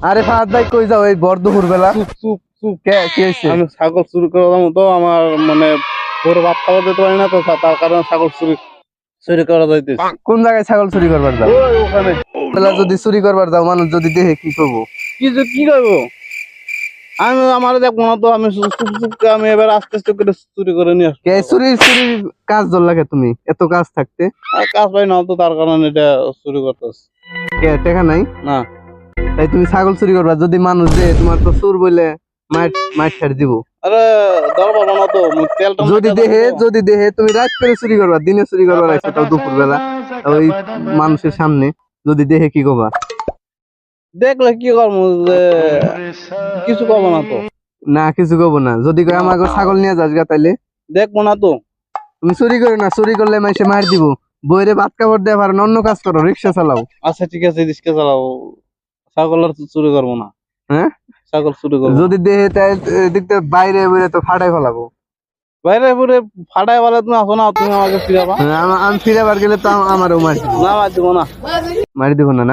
আরে ফাহাদ ভাই কই যাও এই বড় দুপুর বেলা? চুপ চুপ চুপ। কে কি হইছে? আমি ছাগল চুরি করার মতো আমার মানে পুরো ভাত খাওয়া দিতে পারি না তো, তার কারণে ছাগল চুরি চুরি করা যাইতেছে। কোন জায়গায় ছাগল চুরি করবার যাও? ওই ওখানে। বেলা যদি চুরি করবার যাও, মানুষ যদি দেখে কি করবো? কি করবো? আমি আমার দেখবো না তো, আমি চুপ চুপ করে আমি এবার আস্তে আস্তে করে চুরি করে নিয়ে আসবো। কে চুরির কাজ ধর লাগে তুমি এত কাজ থাকতে? আর কাজ পাই না তো, তার কারণে এটা চুরি করতেছে। কে টাকা নাই? না তাই তুমি ছাগল চুরি করবা, যদি মানুষ যে তোমার তো চুর বলে মাইট মাইট ছাড় দিব। আরে ধরবো না তো, তেলটা যদি দেহে তুমি রাত করে চুরি করবা, দিনে চুরি করবা রাখছো তাও দুপুর বেলা ওই মানুষের সামনে, যদি দেহে কি করবা? দেখলে কি করবো, যে কিছু করবো না তো। না কিছু করবো না, যদি কয় আমাকে ছাগল নিয়ে যাস গা তাইলে? দেখবো না তো। তুমি চুরি করো না, চুরি করলে মাইসে মার দিব। বইরে ভাত কাপড় দেওয়া পারো না, অন্য কাজ করো, রিক্সা চালাও। আচ্ছা ঠিক আছে, রিস্কা চালাবো। ছাগল আর চুরি করবো না। হ্যাঁ ছাগল চুরি করবো না। যদি দেহে তাই দেখতে বাইরে বেরে তো ফাটাই ফেলাবো। বাইরে পুরে ফাটাই বলে তুমি আসো না, তুমি আমাকে ফিরাবা। আমি ফিরে বার গেলে তো আমারও মার দিব। না, মার দিব না। মারি দিব না না।